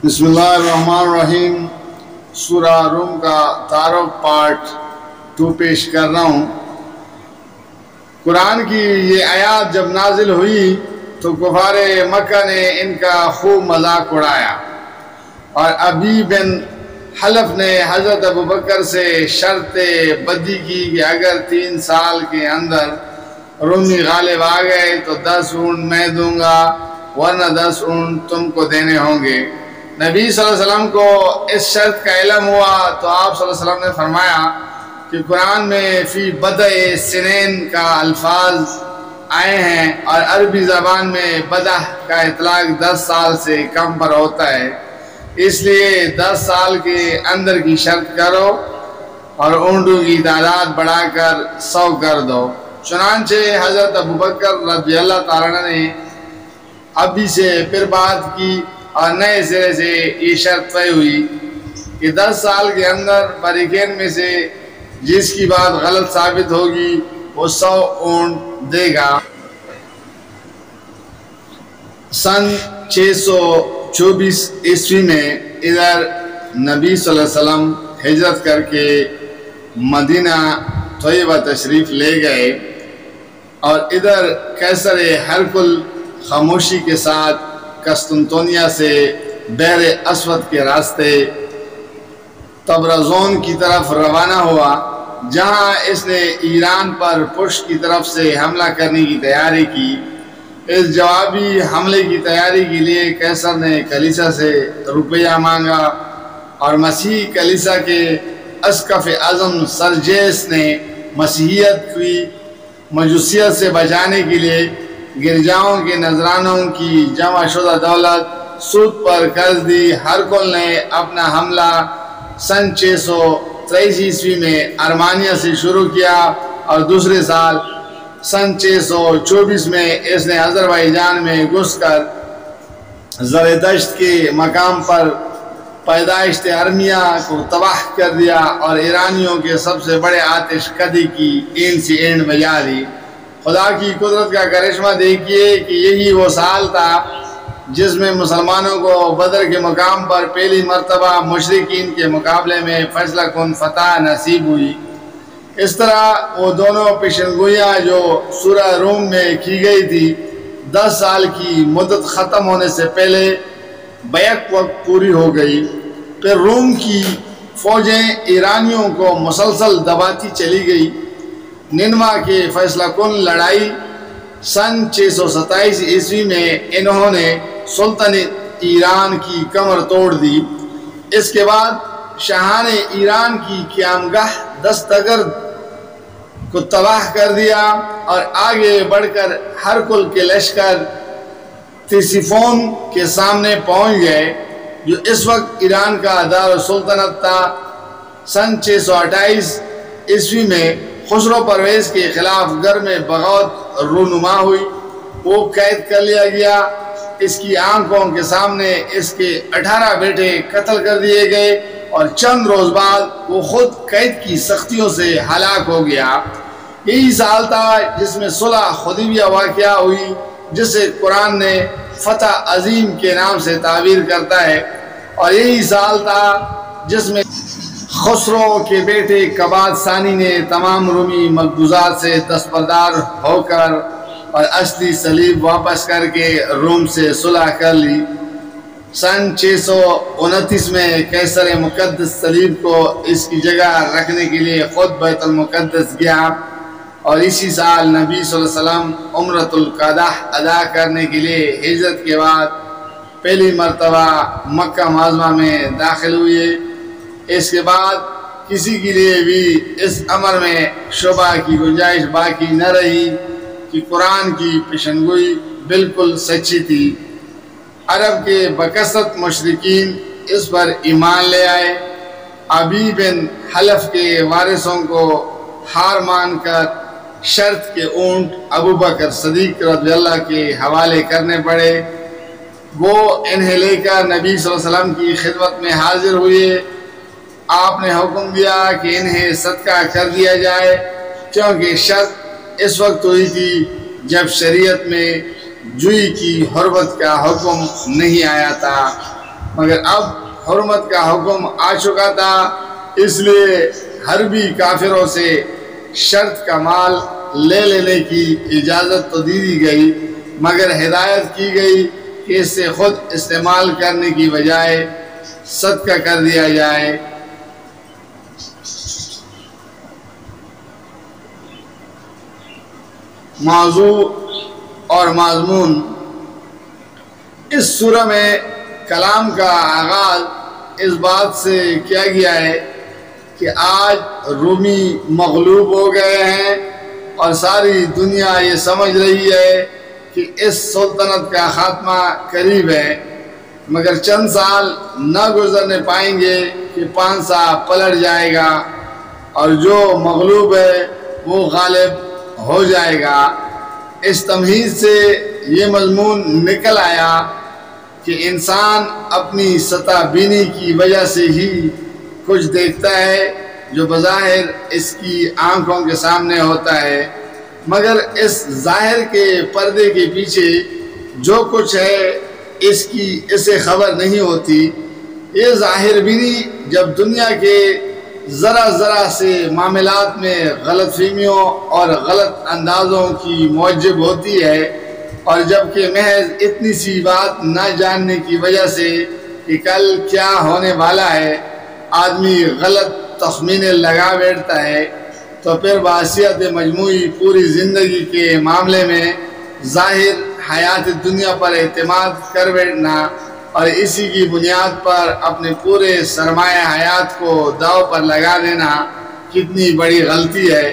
بسم اللہ الرحمن الرحیم۔ سورہ روم کا تعارف پارٹ 2 پیش کر رہا ہوں۔ قرآن کی یہ آیات جب نازل ہوئی تو کفار مکہ نے ان کا خوب مذاق اڑایا، اور ابی بن حلف نے حضرت ابوبکر سے شرط بدی کی کہ اگر 3 سال کے اندر رومی غالب آ گئے تو 10 اونٹ میں دوں گا، ورنہ 10 اونٹ تم کو دینے ہوں گے۔ نبی صلی اللہ علیہ وسلم کو اس شرط کا علم ہوا تو آپ صلی اللہ علیہ وسلم نے فرمایا کہ قرآن میں فی بدء سنین کا الفاظ آئے ہیں، اور عربی زبان میں بدء کا اطلاق 10 سال سے کم پر ہوتا ہے، اس لیے 10 سال کے اندر کی شرط کرو اور اونٹوں کی تعداد بڑھا کر 100 کر دو۔ چنانچہ حضرت ابوبکر رضی اللہ تعالیٰ نے ابھی سے پھر بات کی اور نئے سرے سے یہ شرط طے ہوئی کہ 10 سال کے اندر فریقین میں سے جس کی بات غلط ثابت ہوگی وہ 100 اونٹ دے گا۔ سن 624 عیسوی میں ادھر نبی صلی اللہ علیہ وسلم ہجرت کر کے مدینہ طیبہ تشریف لے گئے، اور ادھر قیصر ہرقل خاموشی کے ساتھ قسطنطنیہ سے بحر اسود کے راستے طبرزون کی طرف روانہ ہوا، جہاں اس نے ایران پر پشت کی طرف سے حملہ کرنے کی تیاری کی۔ اس جوابی حملے کی تیاری کے لیے قیصر نے کلیسا سے روپیہ مانگا، اور مسیحی کلیسا کے اسقف اعظم سرجیس نے مسیحیت کی مجوسیت سے بچانے کے لیے گرجاؤں کے نذرانوں کی جمع شدہ دولت سود پر قرض دی۔ ہرقل نے اپنا حملہ سن 623 عیسوی میں ارمانیہ سے شروع کیا، اور دوسرے سال سن 624 میں اس نے آذربائیجان میں گھس کر زردشت کے مقام پر پیدائشت ارمیہ کو تباہ کر دیا، اور ایرانیوں کے سب سے بڑے آتش کدی کی اینٹ سے اینٹ بجا دی۔ خدا کی قدرت کا کرشمہ دیکھیے کہ یہی وہ سال تھا جس میں مسلمانوں کو بدر کے مقام پر پہلی مرتبہ مشرکین کے مقابلے میں فیصلہ کن فتح نصیب ہوئی۔ اس طرح وہ دونوں پیشنگوئیاں جو سورہ روم میں کی گئی تھی 10 سال کی مدت ختم ہونے سے پہلے بیک وقت پوری ہو گئی۔ پھر روم کی فوجیں ایرانیوں کو مسلسل دباتی چلی گئی۔ نینوا کے فیصلہ کن لڑائی سن 627 عیسوی میں انہوں نے سلطنت ایران کی کمر توڑ دی۔ اس کے بعد شاہان ایران کی قیامگاہ دستگرد کو تباہ کر دیا، اور آگے بڑھ کر ہرقل کے لشکر تیسیفون کے سامنے پہنچ گئے، جو اس وقت ایران کا دارالسلطنت تھا۔ سن 628 عیسوی میں خسرو پرویز کے خلاف گھر میں بغاوت رونما ہوئی، وہ قید کر لیا گیا۔ اس کی آنکھوں کے سامنے اس کے 18 بیٹے قتل کر دیے گئے، اور چند روز بعد وہ خود قید کی سختیوں سے ہلاک ہو گیا۔ یہی سال تھا جس میں صلح حدیبیہ واقعہ ہوئی، جسے قرآن نے فتح عظیم کے نام سے تعبیر کرتا ہے، اور یہی سال تھا جس میں خسرو کے بیٹے قباد ثانی نے تمام رومی مقبوضات سے دستبردار ہو کر اور اصلی صلیب واپس کر کے روم سے صلح کر لی۔ سن 629 میں قیصر مقدس صلیب کو اس کی جگہ رکھنے کے لیے خود بیت المقدس گیا، اور اسی سال نبی صلی اللہ علیہ وسلم عمرۃ القضاء ادا کرنے کے لیے ہجرت کے بعد پہلی مرتبہ مکہ معظمہ میں داخل ہوئے۔ اس کے بعد کسی کے لیے بھی اس امر میں شبہ کی گنجائش باقی نہ رہی کہ قرآن کی پیشنگوئی بالکل سچی تھی۔ عرب کے بکثرت مشرکین اس پر ایمان لے آئے۔ ابی بن حلف کے وارثوں کو ہار مان کر شرط کے اونٹ ابوبکر صدیق رضی اللہ کے حوالے کرنے پڑے۔ وہ انہیں لے کر نبی صلی اللہ علیہ وسلم کی خدمت میں حاضر ہوئے۔ آپ نے حکم دیا کہ انہیں صدقہ کر دیا جائے، کیونکہ شرط اس وقت ہوئی تھی جب شریعت میں جوئی کی حرمت کا حکم نہیں آیا تھا۔ مگر اب حرمت کا حکم آ چکا تھا، اس لیے حربی کافروں سے شرط کا مال لے لینے کی اجازت تو دی گئی، مگر ہدایت کی گئی کہ اس سے خود استعمال کرنے کی بجائے صدقہ کر دیا جائے۔ موضوع اور مضمون: اس سورہ میں کلام کا آغاز اس بات سے کیا گیا ہے کہ آج رومی مغلوب ہو گئے ہیں اور ساری دنیا یہ سمجھ رہی ہے کہ اس سلطنت کا خاتمہ قریب ہے، مگر چند سال نہ گزرنے پائیں گے کہ پانسا پلٹ جائے گا اور جو مغلوب ہے وہ غالب ہو جائے گا۔ اس تمہید سے یہ مضمون نکل آیا کہ انسان اپنی سطح بینی کی وجہ سے ہی کچھ دیکھتا ہے جو بظاہر اس کی آنکھوں کے سامنے ہوتا ہے، مگر اس ظاہر کے پردے کے پیچھے جو کچھ ہے اسے خبر نہیں ہوتی۔ یہ ظاہر بینی جب دنیا کے ذرا سے معاملات میں غلط فہمیوں اور غلط اندازوں کی موجب ہوتی ہے، اور جبکہ محض اتنی سی بات نہ جاننے کی وجہ سے کہ کل کیا ہونے والا ہے آدمی غلط تخمینے لگا بیٹھتا ہے، تو پھر بحیثیت مجموعی پوری زندگی کے معاملے میں ظاہر حیات دنیا پر اعتماد کر بیٹھنا اور اسی کی بنیاد پر اپنے پورے سرمایہ حیات کو داؤ پر لگا دینا کتنی بڑی غلطی ہے۔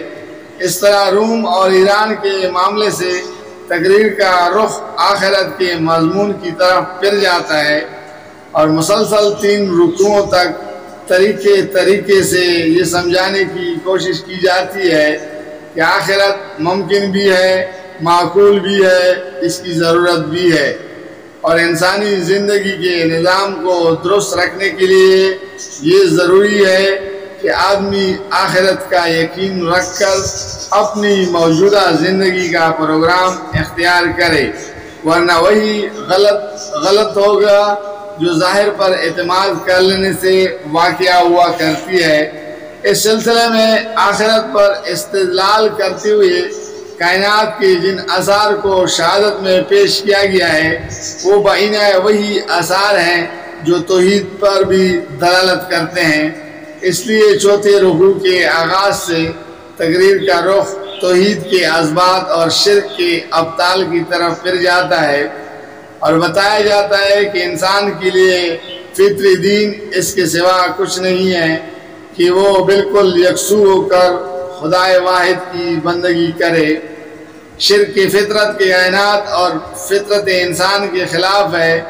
اس طرح روم اور ایران کے معاملے سے تقریر کا رخ آخرت کے مضمون کی طرف پھر جاتا ہے اور مسلسل 3 رکوعوں تک طریقے سے یہ سمجھانے کی کوشش کی جاتی ہے کہ آخرت ممکن بھی ہے، معقول بھی ہے، اس کی ضرورت بھی ہے، اور انسانی زندگی کے نظام کو درست رکھنے کے لیے یہ ضروری ہے کہ آدمی آخرت کا یقین رکھ کر اپنی موجودہ زندگی کا پروگرام اختیار کرے، ورنہ وہی غلط ہوگا جو ظاہر پر اعتماد کر لینے سے واقعہ ہوا کرتی ہے۔ اس سلسلے میں آخرت پر استدلال کرتے ہوئے کائنات کے جن آثار کو شہادت میں پیش کیا گیا ہے وہ بعینہ وہی آثار ہیں جو توحید پر بھی دلالت کرتے ہیں۔ اس لیے چوتھے رکوع کے آغاز سے تقریر کا رخ توحید کے اثبات اور شرک کے ابطال کی طرف پھر جاتا ہے اور بتایا جاتا ہے کہ انسان کے لیے فطری دین اس کے سوا کچھ نہیں ہے کہ وہ بالکل یکسو ہو کر خدائے واحد کی بندگی کرے۔ شرک کی فطرت کے کائنات اور فطرت انسان کے خلاف ہے،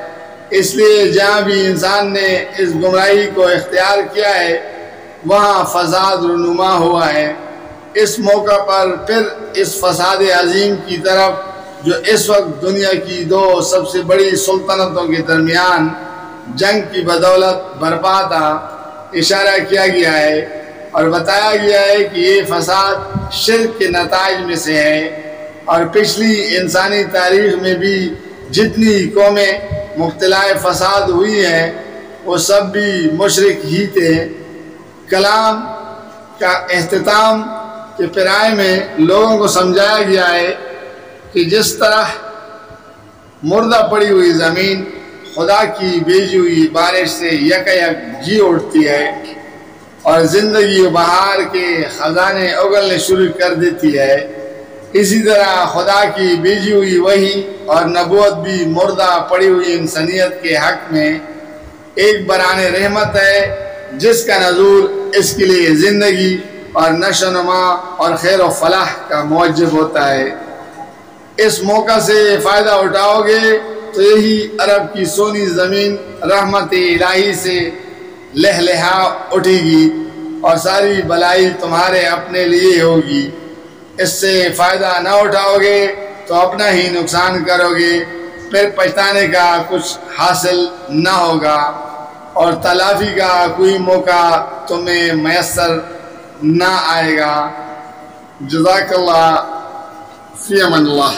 اس لیے جہاں بھی انسان نے اس گمراہی کو اختیار کیا ہے وہاں فساد رونما ہوا ہے۔ اس موقع پر پھر اس فساد عظیم کی طرف جو اس وقت دنیا کی 2 سب سے بڑی سلطنتوں کے درمیان جنگ کی بدولت برپا تھا اشارہ کیا گیا ہے اور بتایا گیا ہے کہ یہ فساد شرک کے نتائج میں سے ہے، اور پچھلی انسانی تاریخ میں بھی جتنی قومیں مبتلا فساد ہوئی ہیں وہ سب بھی مشرک ہی تھے۔ کلام کا اختتام کے پیرائے میں لوگوں کو سمجھایا گیا ہے کہ جس طرح مردہ پڑی ہوئی زمین خدا کی بھیجی ہوئی بارش سے یک جی اٹھتی ہے اور زندگی و بہار کے خزانے اگلنے شروع کر دیتی ہے، اسی طرح خدا کی بھیجی ہوئی وحی اور نبوت بھی مردہ پڑی ہوئی انسانیت کے حق میں ایک برہنِ رحمت ہے جس کا نزول اس کے لیے زندگی اور نشو و نما اور خیر و فلاح کا موجب ہوتا ہے۔ اس موقع سے فائدہ اٹھاؤ گے تو یہی عرب کی سونی زمین رحمت الہی سے لہلہا اٹھے گی اور ساری بلائی تمہارے اپنے لیے ہوگی۔ اس سے فائدہ نہ اٹھاؤ گے تو اپنا ہی نقصان کرو گے، پھر پچھتانے کا کچھ حاصل نہ ہوگا اور تلافی کا کوئی موقع تمہیں میسر نہ آئے گا۔ جزاک اللہ، فی امان اللہ۔